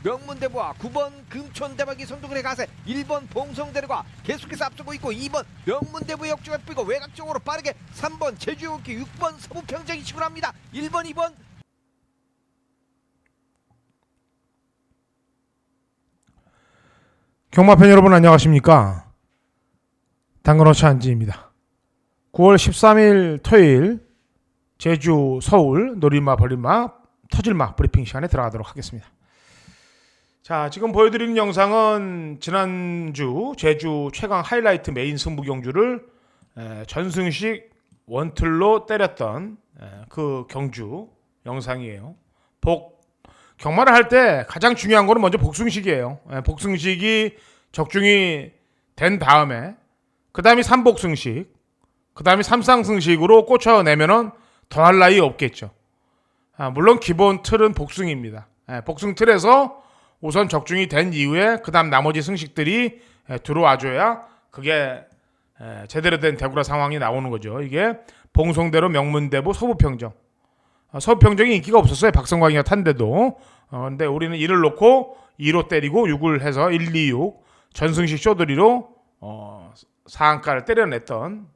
명문대부와 9번 금촌대박이 선두근의 가세 1번 봉성대로가 계속해서 앞서고 있고 2번 명문대부의 역주가 뿌리고 외곽쪽으로 빠르게 3번 제주용기 6번 서부평정이 치고 합니다. 1번 2번 경마팬 여러분 안녕하십니까. 당근호차 한지입니다. 9월 13일 토요일 제주 서울 놀이마 벌림마 터질마 브리핑 시간에 들어가도록 하겠습니다. 자, 지금 보여드리는 영상은 지난주 제주 최강 하이라이트 메인 승부 경주를 전승식 원틀로 때렸던 그 경주 영상이에요. 경마를 할 때 가장 중요한 거는 먼저 복승식이에요. 복승식이 적중이 된 다음에 그 다음에 3복승식, 그 다음에 3상승식으로 꽂혀내면은 더할 나위 없겠죠. 물론 기본 틀은 복승입니다. 복승 틀에서 우선 적중이 된 이후에 그 다음 나머지 승식들이 들어와줘야 그게 제대로 된 대구라 상황이 나오는 거죠. 이게 봉송대로 명문대부 서부평정. 서부평정이 인기가 없었어요. 박성광이가 탄데도. 근데 우리는 1을 놓고 2로 때리고 6을 해서 1, 2, 6 전승식 쇼드리로 상한가를 때려냈던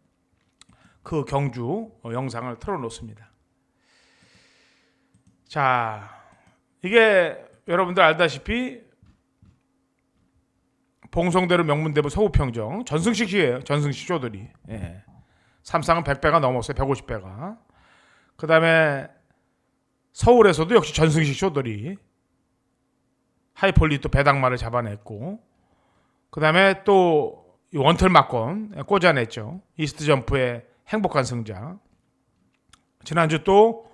그 경주 영상을 틀어놓습니다. 자, 이게 여러분들 알다시피 봉송대로 명문대부 서부평정 전승식이에요. 전승식 쇼드리. 삼상은 100배가 넘었어요. 150배가. 그 다음에 서울에서도 역시 전승식 쇼더리 하이폴리 또 배당마를 잡아냈고 그 다음에 또 원털 막건 꽂아냈죠. 이스트 점프의 행복한 승자. 지난주 또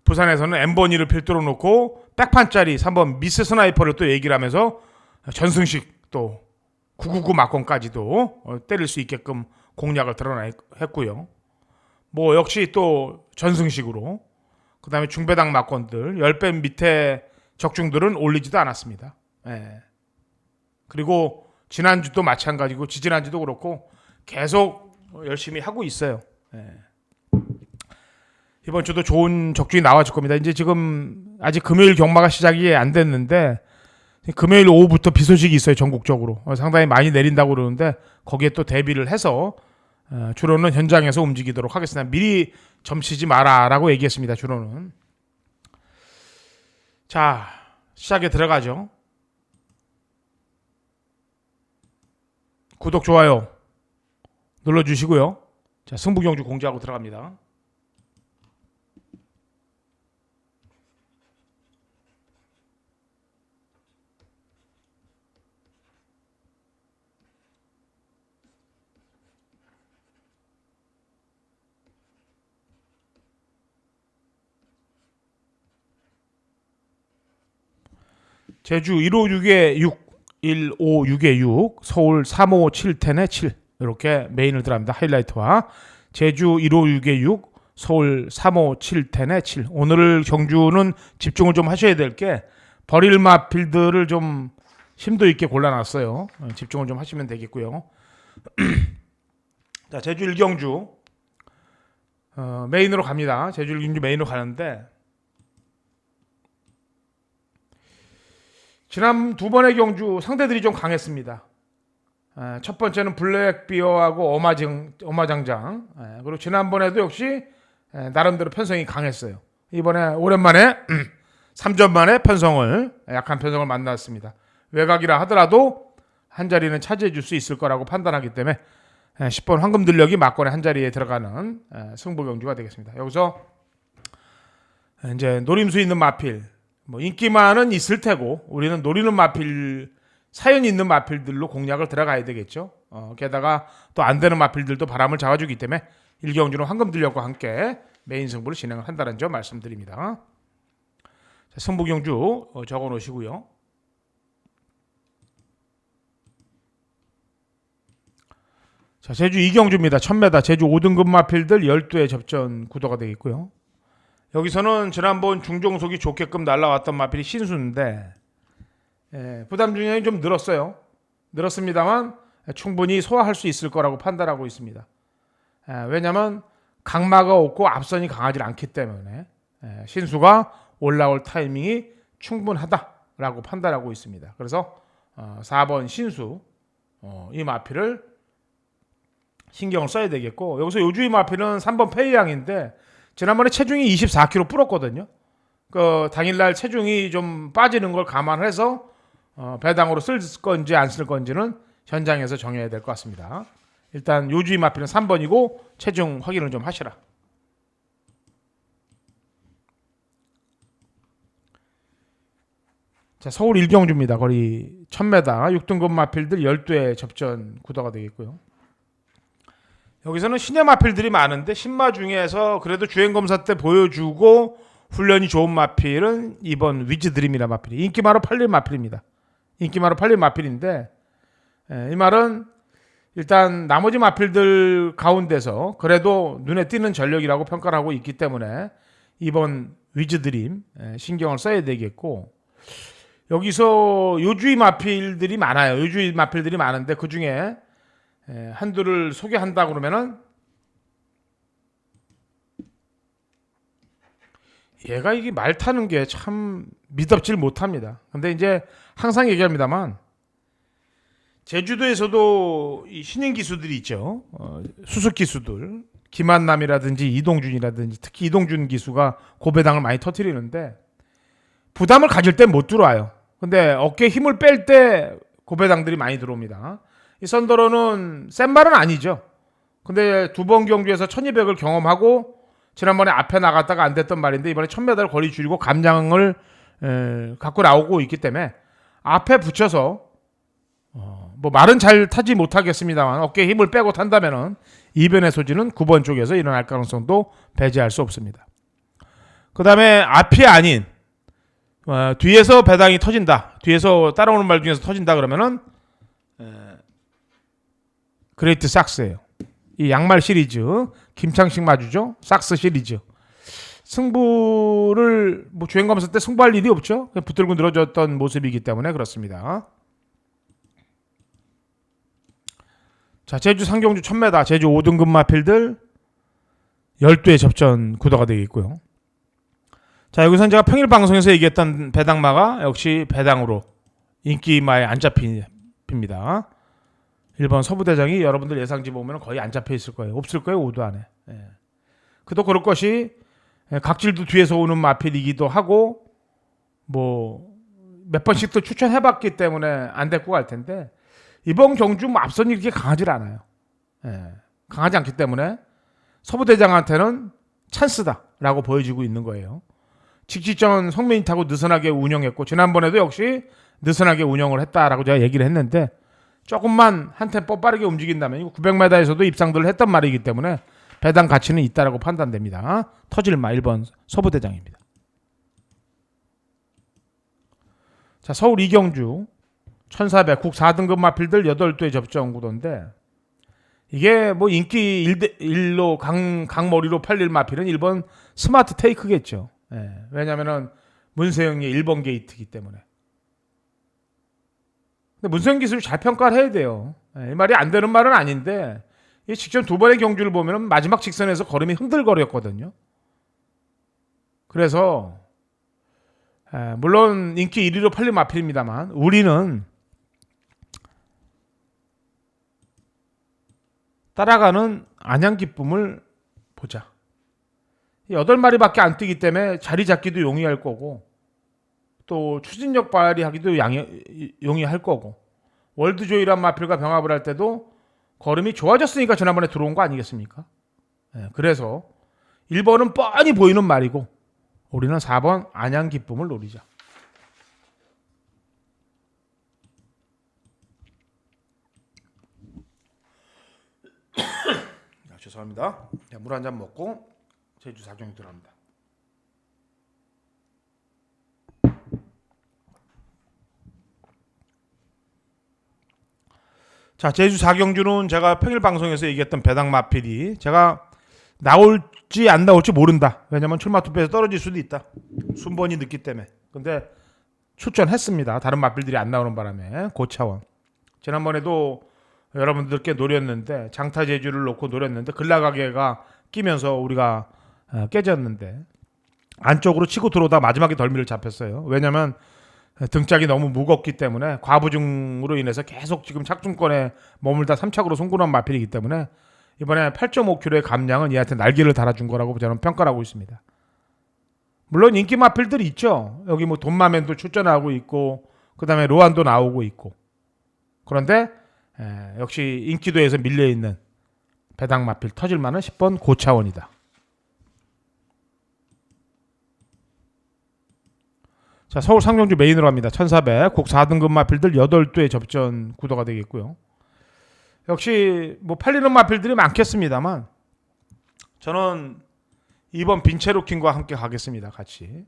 부산에서는 엠버니를 필두로 놓고 백판짜리 3번 미스 스나이퍼를 또 얘기를 하면서 전승식 또 999 막건까지도 때릴 수 있게끔 공략을 드러냈고요. 뭐 역시 또 전승식으로 그 다음에 중배당 막건들 10배 밑에 적중들은 올리지도 않았습니다. 그리고 지난주도 마찬가지고 지지난주도 그렇고 계속 열심히 하고 있어요. 이번 주도 좋은 적중이 나와줄 겁니다. 이제 지금 아직 금요일 경마가 시작이 안 됐는데 금요일 오후부터 비 소식이 있어요. 전국적으로 상당히 많이 내린다고 그러는데 거기에 또 대비를 해서 주로는 현장에서 움직이도록 하겠습니다. 미리 점치지 마라라고 얘기했습니다. 주로는. 자, 시작에 들어가죠. 구독, 좋아요 눌러주시고요. 자, 승부경주 공지하고 들어갑니다. 제주 156에 6, 156에 6, 서울 357, 10에 7 이렇게 메인을 들어갑니다. 하이라이트와 제주 156에 6, 서울 357, 10에 7 오늘 경주는 집중을 좀 하셔야 될 게 버릴마 필드를 좀 심도 있게 골라놨어요. 집중을 좀 하시면 되겠고요. 자, 제주 1경주 메인으로 갑니다. 제주 1경주 메인으로 가는데 지난 두 번의 경주 상대들이 좀 강했습니다. 첫 번째는 블랙비어하고 어마장장. 그리고 지난번에도 역시 나름대로 편성이 강했어요. 이번에 오랜만에 3전 만에 약한 편성을 만났습니다. 외곽이라 하더라도 한 자리는 차지해 줄 수 있을 거라고 판단하기 때문에 10번 황금들력이 막권의 한 자리에 들어가는 승부 경주가 되겠습니다. 여기서 이제 노림수 있는 마필 뭐 인기만은 있을 테고 우리는 노리는 마필 사연 있는 마필들로 공략을 들어가야 되겠죠. 게다가 또 안 되는 마필들도 바람을 잡아주기 때문에 일경주는 황금들력과 함께 메인 승부를 진행을 한다는 점 말씀드립니다. 자, 승부경주 적어 놓으시고요. 자, 제주 2경주입니다. 1000m 제주 5등급 마필들 12회 접전 구도가 되겠고요. 여기서는 지난번 중종속이 좋게끔 날라왔던 마필이 신수인데 부담 중량이 좀 늘었습니다만 충분히 소화할 수 있을 거라고 판단하고 있습니다. 왜냐하면 강마가 없고 앞선이 강하지 않기 때문에 신수가 올라올 타이밍이 충분하다 있다라고 판단하고 있습니다. 그래서 4번 신수 이 마필을 신경을 써야 되겠고, 여기서 요주의 마필은 3번 페이양인데 지난번에 체중이 24kg 불었거든요. 그 당일날 체중이 좀 빠지는 걸 감안해서 배당으로 쓸 건지 안 쓸 건지는 현장에서 정해야 될 것 같습니다. 일단 요주의 마필은 3번이고 체중 확인을 좀 하시라. 자, 서울 일경주입니다. 거리 1000m 6등급 마필들 12회 접전 구도가 되겠고요. 여기서는 신예 마필들이 많은데 신마 중에서 그래도 주행검사 때 보여주고 훈련이 좋은 마필은 이번 위즈드림이라 마필이 인기마로 팔릴 마필입니다. 인기마로 팔릴 마필인데, 이 말은 일단 나머지 마필들 가운데서 그래도 눈에 띄는 전력이라고 평가를 하고 있기 때문에 이번 위즈드림 신경을 써야 되겠고, 여기서 요주의 마필들이 많아요. 요주의 마필들이 많은데 그 중에 한두를 소개한다 그러면은 얘가 이게 말 타는 게 참 미덥질 못합니다. 근데 이제 항상 얘기합니다만 제주도에서도 이 신인 기수들이 있죠. 수습 기수들 김한남이라든지 이동준이라든지 특히 이동준 기수가 고배당을 많이 터뜨리는데 부담을 가질 땐 못 들어와요. 근데 어깨에 힘을 뺄 때 고배당들이 많이 들어옵니다. 이 선더러는 센 말은 아니죠. 근데 두 번 경주에서 1200을 경험하고 지난번에 앞에 나갔다가 안 됐던 말인데 이번에 1000m 거리 줄이고 감량을 갖고 나오고 있기 때문에 앞에 붙여서 뭐 말은 잘 타지 못하겠습니다만 어깨에 힘을 빼고 탄다면은 이변의 소지는 9번 쪽에서 일어날 가능성도 배제할 수 없습니다. 그 다음에 앞이 아닌 뒤에서 배당이 터진다. 뒤에서 따라오는 말 중에서 터진다 그러면은 그레이트 삭스예요. 이 양말 시리즈 김창식 마주죠. 삭스 시리즈 승부를 뭐 주행검사 때 승부할 일이 없죠. 그냥 붙들고 늘어졌던 모습이기 때문에 그렇습니다. 자, 제주 상경주 1000m 제주 5등급 마필들 12회 접전 구도가 되겠고요. 자, 여기서는 제가 평일 방송에서 얘기했던 배당마가 역시 배당으로 인기마에 안 잡힙니다. 1번 서부대장이 여러분들 예상지 보면 거의 안 잡혀 있을 거예요. 없을 거예요. 5도 안에. 그도 그럴 것이 각질도 뒤에서 오는 마필이기도 하고 뭐 몇 번씩 또 추천해봤기 때문에 안 데리고 갈 텐데 이번 경주 뭐 앞선이 그렇게 강하지 않아요. 강하지 않기 때문에 서부대장한테는 찬스다라고 보여지고 있는 거예요. 직지전 성민이 타고 느슨하게 운영했고 지난번에도 역시 느슨하게 운영을 했다라고 제가 얘기를 했는데 조금만 한 템포 빠르게 움직인다면 900m에서도 입상들을 했단 말이기 때문에 배당 가치는 있다라고 판단됩니다. 터질마 1번 서부대장입니다. 자, 서울 이경주 1400 국 4등급 마필들 8대 접전 구도인데 이게 뭐 인기 1로 강머리로 팔릴 마필은 1번 스마트 테이크겠죠. 왜냐면은 문세영이 1번 게이트이기 때문에. 근데 문세영 기술을 잘 평가를 해야 돼요. 이 말이 안 되는 말은 아닌데 이 직전 두 번의 경주를 보면은 마지막 직선에서 걸음이 흔들거렸거든요. 그래서 물론 인기 1위로 팔린 마필입니다만 우리는 따라가는 안양 기쁨을 보자. 8마리밖에 안 뛰기 때문에 자리 잡기도 용이할 거고 또 추진력 발휘하기도 용이할 거고 월드조이란 마필과 병합을 할 때도 걸음이 좋아졌으니까 지난번에 들어온 거 아니겠습니까? 그래서 1번은 뻔히 보이는 말이고 우리는 4번 안양 기쁨을 노리자. 죄송합니다. 물 한 잔 먹고 제주 사경이 들어갑니다. 자, 제주 사경주는 제가 평일 방송에서 얘기했던 배당 마필이 제가 나올지 안 나올지 모른다. 왜냐면 출마 투표에서 떨어질 수도 있다. 순번이 늦기 때문에. 근데 출전했습니다. 다른 마필들이 안 나오는 바람에 고차원. 지난번에도 여러분들께 노렸는데 장타 제주를 놓고 노렸는데 글라가게가 끼면서 우리가 깨졌는데 안쪽으로 치고 들어오다 마지막에 덜미를 잡혔어요. 왜냐면 등짝이 너무 무겁기 때문에 과부중으로 인해서 계속 지금 착중권에 머물다 3착으로 송구한 마필이기 때문에 이번에 8.5kg의 감량은 얘한테 날개를 달아준 거라고 저는 평가를 하고 있습니다. 물론 인기 마필들이 있죠. 여기 뭐 돈마맨도 출전하고 있고 그다음에 로안도 나오고 있고. 그런데 역시 인기도에서 밀려있는 배당 마필 터질만은 10번 고차원이다. 자, 서울 상정주 메인으로 갑니다. 1400 곡 4등급 마필들 8두의 접전 구도가 되겠고요. 역시 뭐 팔리는 마필들이 많겠습니다만 저는 2번 빈체로킹과 함께 가겠습니다. 같이.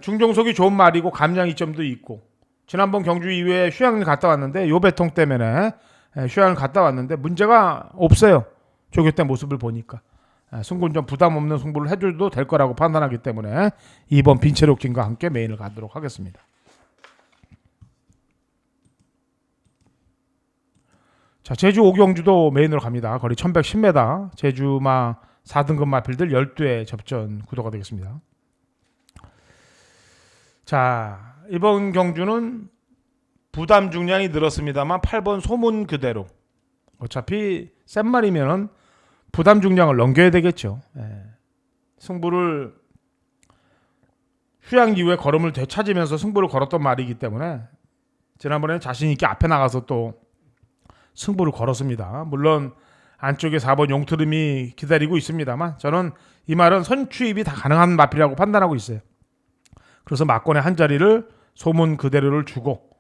중종속이 좋은 말이고 감량 이점도 있고 지난번 경주 이후에 휴양을 갔다 왔는데 요 배통 때문에 휴양을 갔다 왔는데 문제가 없어요. 조교 때 모습을 보니까. 승부는 좀 부담 없는 승부를 해줘도 될 거라고 판단하기 때문에 2번 빈체로킹과 함께 메인을 가도록 하겠습니다. 자, 제주 오경주도 메인으로 갑니다. 거리 1110m. 제주마 4등급 마필들 12의 접전 구도가 되겠습니다. 자, 이번 경주는 부담 중량이 늘었습니다만 8번 소문 그대로. 어차피 센 말이면은 부담 중량을 넘겨야 되겠죠. 승부를 휴양 이후에 걸음을 되찾으면서 승부를 걸었던 말이기 때문에 지난번에는 자신 있게 앞에 나가서 또 승부를 걸었습니다. 물론 안쪽에 4번 용트름이 기다리고 있습니다만 저는 이 말은 선취입이 다 가능한 마필이라고 판단하고 있어요. 그래서 막권의 한 자리를 소문 그대로를 주고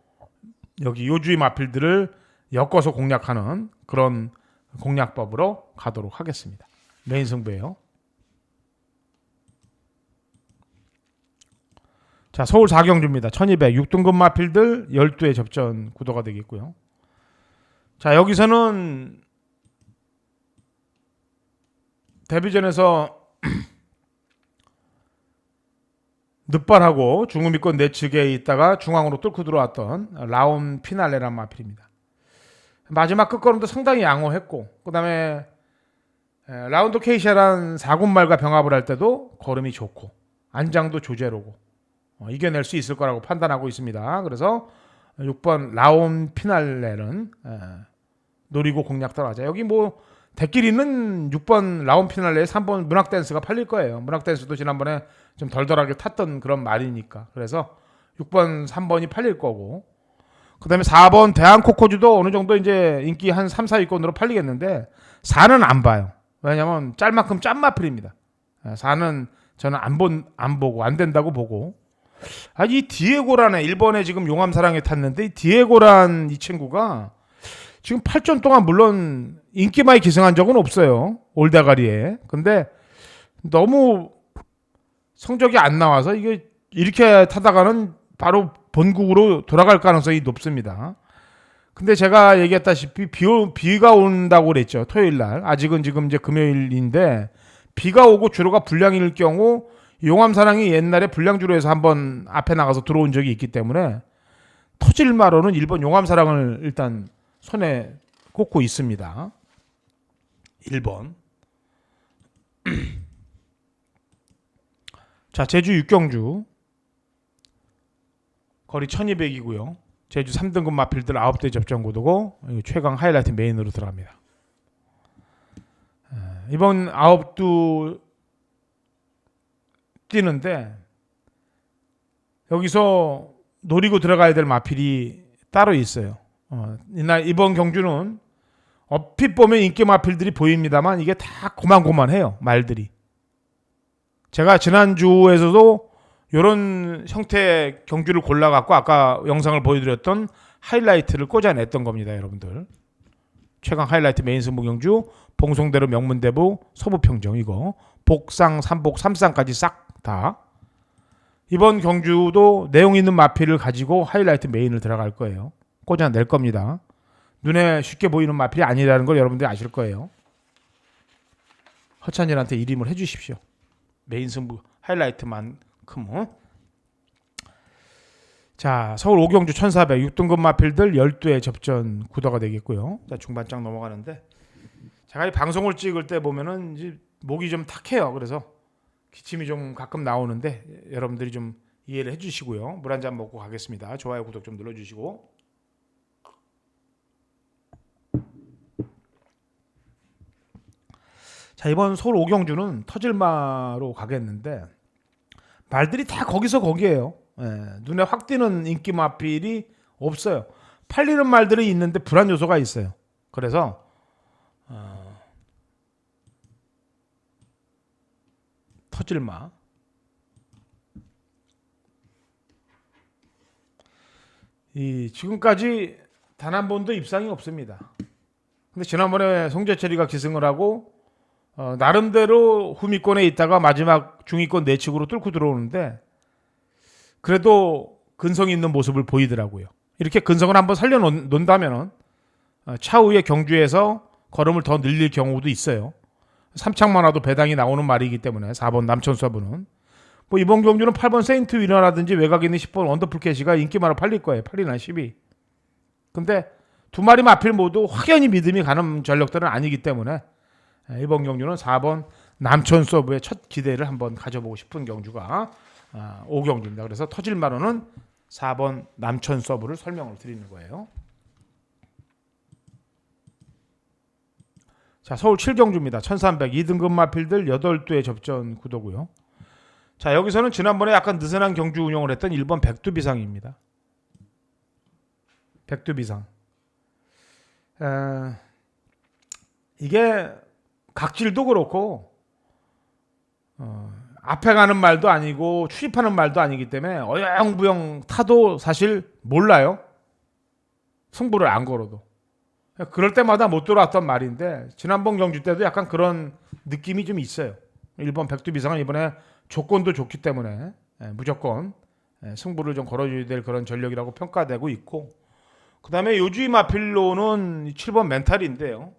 여기 요주의 마필들을 엮어서 공략하는 그런 공략법으로 가도록 하겠습니다. 메인 승부예요. 자, 서울 4경주입니다. 1200 6등급 마필들 12의 접전 구도가 되겠고요. 자, 여기서는 데뷔전에서 늑발하고 중후미권 내측에 있다가 중앙으로 뚫고 들어왔던 라온 피날레란 마필입니다. 마지막 끝걸음도 상당히 양호했고 그 다음에 라운드 케이샤란 4군말과 병합을 할 때도 걸음이 좋고 안장도 조제로고 이겨낼 수 있을 거라고 판단하고 있습니다. 그래서 6번 라온 피날레는 노리고 공략 들어가자. 여기 뭐 대끼리 있는 6번 라온 피날레에 3번 문학댄스가 팔릴 거예요. 문학댄스도 지난번에 좀 덜덜하게 탔던 그런 말이니까. 그래서 6번 3번이 팔릴 거고 그 다음에 4번 대한코코주도 어느 정도 이제 인기 한 3, 4위권으로 팔리겠는데 4는 안 봐요. 왜냐면 짤 만큼 짠 마필입니다. 4는 저는 안 보고 안 된다고 보고 이 디에고란에 1번에 지금 용암사랑에 탔는데 이 디에고란 이 친구가 지금 8전 동안 물론 인기마에 기승한 적은 없어요. 올대가리에. 근데 너무 성적이 안 나와서 이게 이렇게 타다가는 바로 본국으로 돌아갈 가능성이 높습니다. 근데 제가 얘기했다시피 비가 온다고 그랬죠. 토요일 날. 아직은 지금 이제 금요일인데 비가 오고 주로가 불량일 경우 용암사랑이 옛날에 불량주로 해서 한번 앞에 나가서 들어온 적이 있기 때문에 터질마로는 1번 용암사랑을 일단 손에 꽂고 있습니다. 1번. 자, 제주 육경주 거리 1200이고요. 제주 3등급 마필들 9대 접전구도고 최강 하이라이트 메인으로 들어갑니다. 이번 9두 뛰는데 여기서 노리고 들어가야 될 마필이 따로 있어요. 이번 경주는 얼핏 보면 인기 마필들이 보입니다만 이게 다 고만고만해요. 말들이. 제가 지난주에서도 이런 형태의 경주를 골라갖고 아까 영상을 보여드렸던 하이라이트를 꽂아냈던 겁니다. 여러분들. 최강 하이라이트 메인 승부 경주 봉송대로 명문대부 서부평정 이거 복상 3복 3상까지 싹 다 이번 경주도 내용 있는 마필을 가지고 하이라이트 메인을 들어갈 거예요. 꽂아낼 겁니다. 눈에 쉽게 보이는 마필이 아니라는 걸 여러분들이 아실 거예요. 허찬일한테 이름을 해주십시오. 메인 승부 하이라이트만큼은. 자, 서울 오경주 1400 6등급 마필들 12의 접전 구도가 되겠고요. 자, 중반장 넘어가는데 제가 이 방송을 찍을 때 보면은 이제 목이 좀 탁해요. 그래서 기침이 좀 가끔 나오는데 여러분들이 좀 이해를 해주시고요. 물 한 잔 먹고 가겠습니다. 좋아요, 구독 좀 눌러주시고. 자, 이번 서울 오경주는 터질마로 가겠는데 말들이 다 거기서 거기에요. 눈에 확 띄는 인기 마필이 없어요. 팔리는 말들이 있는데 불안 요소가 있어요. 그래서 터질마 지금까지 단 한 번도 입상이 없습니다. 근데 지난번에 송재철이가 기승을 하고 나름대로 후미권에 있다가 마지막 중위권 내측으로 뚫고 들어오는데 그래도 근성 있는 모습을 보이더라고요. 이렇게 근성을 한번 살려놓는다면 차후에 경주에서 걸음을 더 늘릴 경우도 있어요. 삼창만 와도 배당이 나오는 말이기 때문에 4번 남천서브는 뭐 이번 경주는 8번 세인트 위너라든지 외곽에 있는 10번 원더풀 캐시가 인기 많아 팔릴 거예요. 8이나 10이. 근데 두 마리 마필 모두 확연히 믿음이 가는 전력들은 아니기 때문에 이번 경주는 4번 남천 서브의 첫 기대를 한번 가져보고 싶은 경주가 5경주입니다. 그래서 터질마로는 4번 남천 서브를 설명을 드리는 거예요. 자, 서울 7경주입니다. 1300 2등급 마필들 8두의 접전 구도고요. 자, 여기서는 지난번에 약간 느슨한 경주 운영을 했던 1번 백두비상입니다. 백두비상. 이게 각질도 그렇고 앞에 가는 말도 아니고 추입하는 말도 아니기 때문에 어영부영 타도 사실 몰라요. 승부를 안 걸어도. 그럴 때마다 못 돌아왔던 말인데 지난번 경주 때도 약간 그런 느낌이 좀 있어요. 1번 백두비상은 이번에 조건도 좋기 때문에 무조건 승부를 좀 걸어줘야 될 그런 전력이라고 평가되고 있고, 그 다음에 요주의 마필로는 7번 멘탈인데요.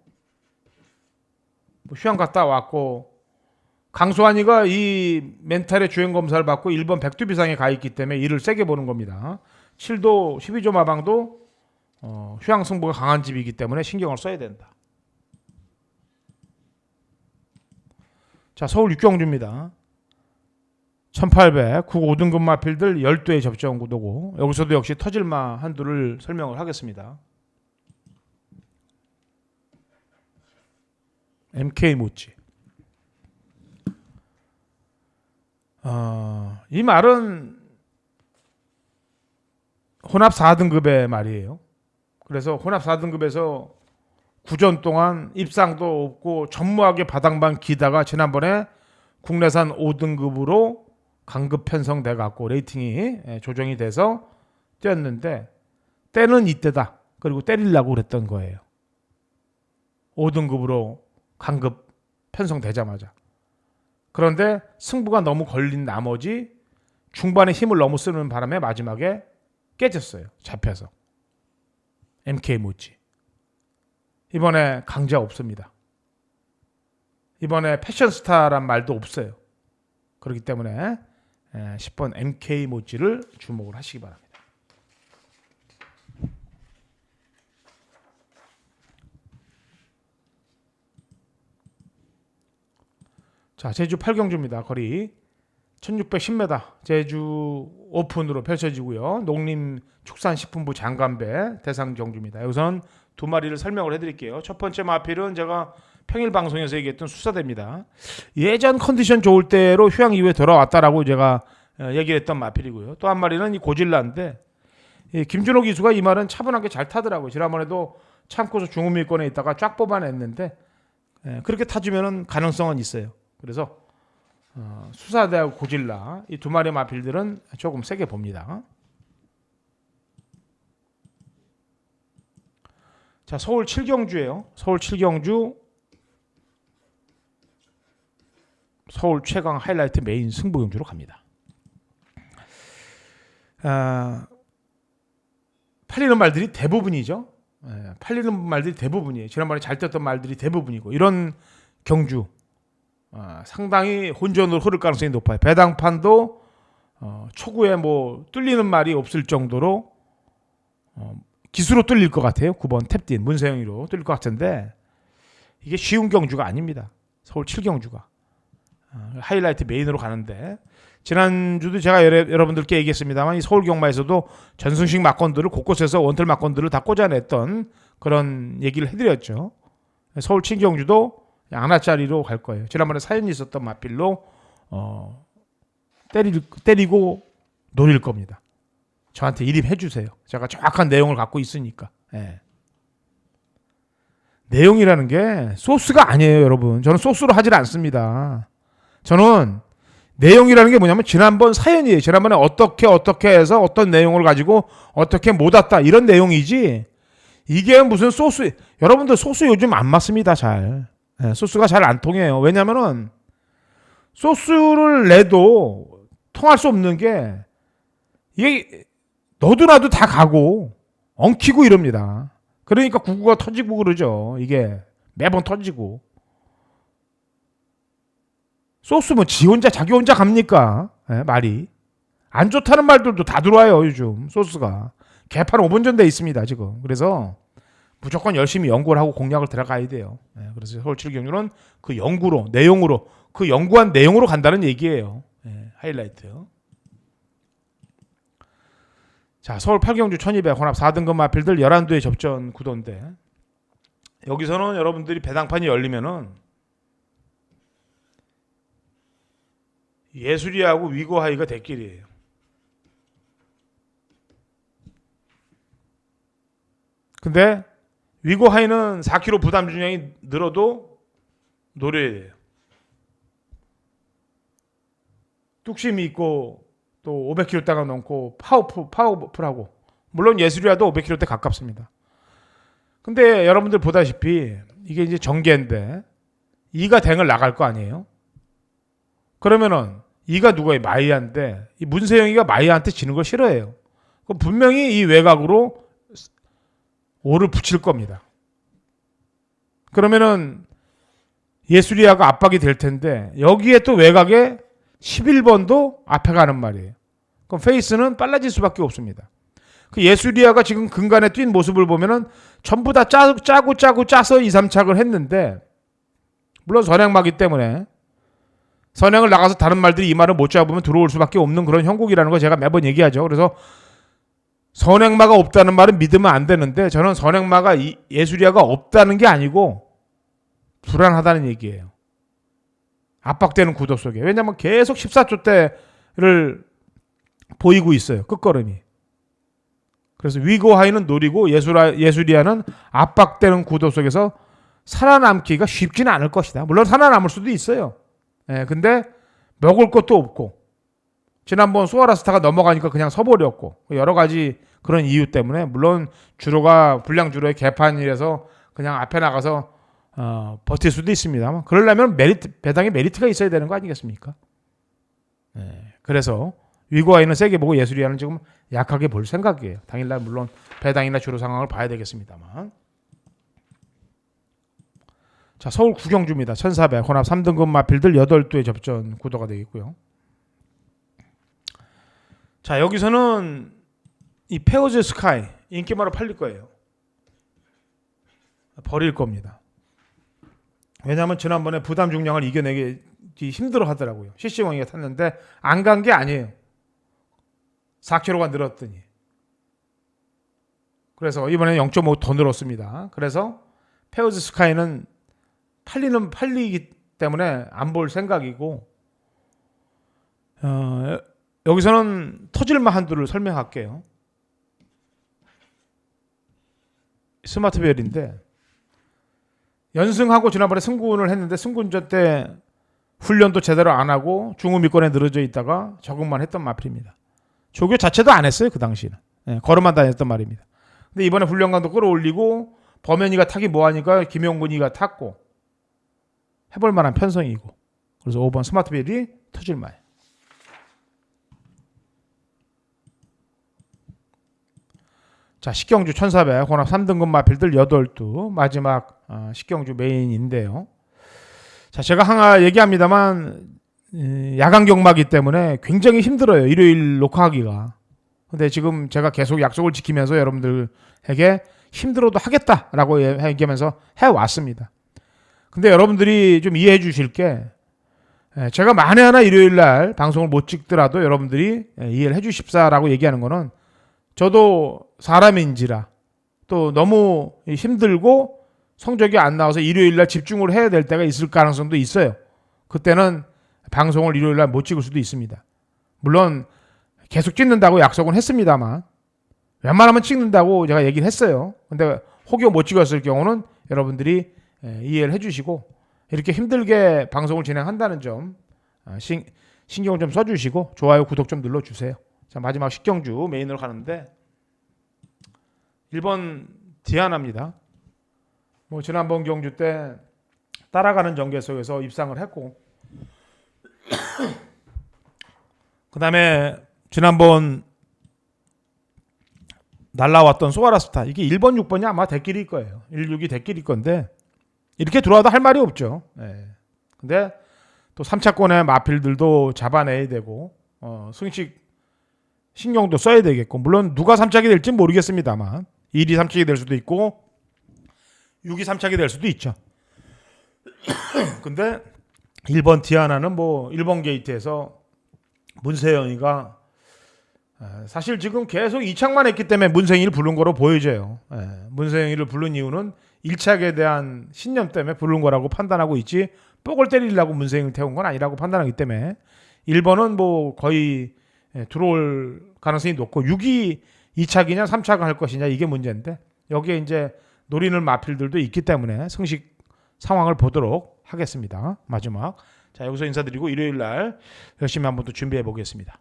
휴양 갔다 왔고 강수환이가 이 멘탈의 주행 검사를 받고 1번 백두비상에 가 있기 때문에 이를 세게 보는 겁니다. 7도 12조 마방도 휴양 승부가 강한 집이기 때문에 신경을 써야 된다. 자, 서울 6경주입니다. 1800 9 5등급 마필들 12의 접전 구도고 여기서도 역시 터질마 한두를 설명을 하겠습니다. MK 모찌. 이 말은 혼합 4등급의 말이에요. 그래서 혼합 4등급에서 9전 동안 입상도 없고 전무하게 바닥만 기다가 지난번에 국내산 5등급으로 강급 편성돼 갖고 레이팅이 조정이 돼서 뛰었는데 때는 이때다. 그리고 때리려고 그랬던 거예요. 5등급으로 강급 편성되자마자. 그런데 승부가 너무 걸린 나머지 중반에 힘을 너무 쓰는 바람에 마지막에 깨졌어요. 잡혀서. MK 모찌. 이번에 강자 없습니다. 이번에 패션스타란 말도 없어요. 그렇기 때문에 10번 MK 모찌를 주목을 하시기 바랍니다. 자, 제주 8경주입니다. 거리 1610m 제주 오픈으로 펼쳐지고요. 농림축산식품부 장관배 대상 경주입니다. 여기서는 두 마리를 설명을 해드릴게요. 첫 번째 마필은 제가 평일 방송에서 얘기했던 수사대입니다. 예전 컨디션 좋을 때로 휴양 이후에 돌아왔다라고 제가 얘기했던 마필이고요. 또 한 마리는 이 고질라인데 김준호 기수가 이 말은 차분하게 잘 타더라고요. 지난번에도 참고서 중후미권에 있다가 쫙 뽑아냈는데 그렇게 타주면 가능성은 있어요. 그래서 수사대하고 고질라 이 두 마리 마필들은 조금 세게 봅니다. 자, 서울 7경주예요. 서울 7경주 서울 최강 하이라이트 메인 승부 경주로 갑니다. 팔리는 말들이 대부분이죠. 팔리는 말들이 대부분이에요. 지난번에 잘 뛰었던 말들이 대부분이고 이런 경주 상당히 혼전으로 흐를 가능성이 높아요. 배당판도 초구에 뭐 뚫리는 말이 없을 정도로 기수로 뚫릴 것 같아요. 9번 탭딘 문세영이로 뚫릴 것 같은데 이게 쉬운 경주가 아닙니다. 서울 7경주가 하이라이트 메인으로 가는데 지난주도 제가 여러분들께 얘기했습니다만 이 서울 경마에서도 전승식 막건들을 곳곳에서 원틀 막건들을 다 꽂아냈던 그런 얘기를 해드렸죠. 서울 친경주도 안하짜리로 갈 거예요. 지난번에 사연이 있었던 마필로 때리고 노릴 겁니다. 저한테 일임해 주세요. 제가 정확한 내용을 갖고 있으니까. 예. 내용이라는 게 소스가 아니에요, 여러분. 저는 소스로 하질 않습니다. 저는 내용이라는 게 뭐냐면 지난번 사연이에요. 지난번에 어떻게 해서 어떤 내용을 가지고 어떻게 못 왔다 이런 내용이지. 이게 무슨 소스. 여러분들 소스 요즘 안 맞습니다. 잘. 예, 소스가 잘 안 통해요. 왜냐면은 소스를 내도 통할 수 없는 게 이게 너도 나도 다 가고 엉키고 이럽니다. 그러니까 구구가 터지고 그러죠. 이게 매번 터지고. 소스면 자기 혼자 갑니까? 예, 말이. 안 좋다는 말들도 다 들어와요, 요즘. 소스가. 개판 5분 전 돼 있습니다, 지금. 그래서 무조건 열심히 연구를 하고 공략을 들어가야 돼요. 예, 그래서 서울 7경주는 그 연구로, 내용으로, 그 연구한 내용으로 간다는 얘기예요. 예, 하이라이트. 자, 서울 8경주 1200 혼합 4등급 마필들 11두의 접전 구도인데 여기서는 여러분들이 배당판이 열리면은 예술이하고 위고하이가 대길이에요. 근데 위고하이는 4kg 부담 중량이 늘어도 노려야 돼요. 뚝심이 있고 또 500kg대가 넘고 파워풀하고 물론 예술이라도 500kg대 가깝습니다. 근데 여러분들 보다시피 이게 이제 정계인데 이가 댕을 나갈 거 아니에요? 그러면은 이가 누구예요? 마이야인데 이 문세영이가 마이야한테 지는 걸 싫어해요. 그럼 분명히 이 외곽으로 오를 붙일 겁니다. 그러면은 예술이야가 압박이 될 텐데 여기에 또 외곽에 11번도 앞에 가는 말이에요. 그럼 페이스는 빨라질 수밖에 없습니다. 그 예술이야가 지금 근간에 뛴 모습을 보면은 전부 다 짜고 짜서 2, 3착을 했는데 물론 선행마기 때문에 선행을 나가서 다른 말들이 이 말을 못 잡으면 들어올 수밖에 없는 그런 형국이라는 거 제가 매번 얘기하죠. 그래서 선행마가 없다는 말은 믿으면 안 되는데 저는 선행마가 예술이야가 없다는 게 아니고 불안하다는 얘기예요. 압박되는 구도 속에. 왜냐하면 계속 14조대를 보이고 있어요. 끝걸음이. 그래서 위고하이는 노리고 예술이야는 압박되는 구도 속에서 살아남기가 쉽지는 않을 것이다. 물론 살아남을 수도 있어요. 예, 근데 먹을 것도 없고 지난번 수아라스타가 넘어가니까 그냥 서버렸고 여러 가지 그런 이유 때문에 물론 주로가 불량 주로의 개판이라서 그냥 앞에 나가서 버틸 수도 있습니다만 그러려면 배당에 메리트가 있어야 되는 거 아니겠습니까? 예, 그래서 위고아이는 세게 보고 예술이야는 지금 약하게 볼 생각이에요. 당일날 물론 배당이나 주로 상황을 봐야 되겠습니다만. 자, 서울 구경주입니다. 1400 혼합 3등급 마필들 8두의 접전 구도가 되겠고요. 자, 여기서는 이 페어즈 스카이 인기마로 팔릴 거예요. 버릴 겁니다. 왜냐하면 지난번에 부담 중량을 이겨내기 힘들어 하더라고요. CC왕이가 탔는데 안 간 게 아니에요. 4kg가 늘었더니. 그래서 이번에 0.5 더 늘었습니다. 그래서 페어즈 스카이는 팔리기 때문에 안 볼 생각이고 여기서는 터질만 한두를 설명할게요. 스마트벨인데 연승하고 지난번에 승군을 했는데 승군전 때 훈련도 제대로 안 하고 중후미권에 늘어져 있다가 적응만 했던 마필입니다. 조교 자체도 안 했어요. 그 당시는. 예, 걸어만 다녔던 말입니다. 근데 이번에 훈련강도 끌어올리고 범현이가 타기 뭐하니까 김용근이가 탔고 해볼 만한 편성이고 그래서 5번 스마트벨이 터질만. 자, 식경주 1400 혼합 3등급 마필들 8두 마지막 식경주 메인인데요. 자, 제가 항상 얘기합니다만 야간 경마기 때문에 굉장히 힘들어요. 일요일 녹화하기가. 근데 지금 제가 계속 약속을 지키면서 여러분들에게 힘들어도 하겠다라고 얘기하면서 해왔습니다. 근데 여러분들이 좀 이해해 주실 게 제가 만에 하나 일요일 날 방송을 못 찍더라도 여러분들이 이해를 해주십사라고 얘기하는 거는 저도 사람인지라 또 너무 힘들고 성적이 안 나와서 일요일 날 집중을 해야 될 때가 있을 가능성도 있어요. 그때는 방송을 일요일 날 못 찍을 수도 있습니다. 물론 계속 찍는다고 약속은 했습니다만 웬만하면 찍는다고 제가 얘기를 했어요. 근데 혹여 못 찍었을 경우는 여러분들이 이해를 해주시고 이렇게 힘들게 방송을 진행한다는 점 신경 좀 써주시고 좋아요 구독 좀 눌러주세요. 자, 마지막 식경주 메인으로 가는데 1번 디아나입니다. 뭐 지난번 경주 때 따라가는 전개 속에서 입상을 했고 그 다음에 지난번 날라왔던 소아라스타 이게 1번 6번이 아마 대길일 거예요. 16이 대길일 건데 이렇게 들어와도 할 말이 없죠. 근데 또 3차권의 마필들도 잡아내야 되고 승식 신경도 써야 되겠고 물론 누가 3착이 될지 모르겠습니다만 1이 3착이 될 수도 있고 6이 3착이 될 수도 있죠. 근데 1번 디아나는 뭐 1번 게이트에서 문세영이가 사실 지금 계속 2착만 했기 때문에 문세영이를 부른 거로 보여져요. 문세영이를 부른 이유는 1착에 대한 신념 때문에 부른 거라고 판단하고 있지 뻑을 때리려고 문세영이를 태운 건 아니라고 판단하기 때문에 1번은 뭐 거의 들어올 가능성이 높고 6이 2착이냐 3착을 할 것이냐 이게 문제인데 여기에 이제 노리는 마필들도 있기 때문에 승식 상황을 보도록 하겠습니다. 마지막 자 여기서 인사드리고 일요일 날 열심히 한번 또 준비해 보겠습니다.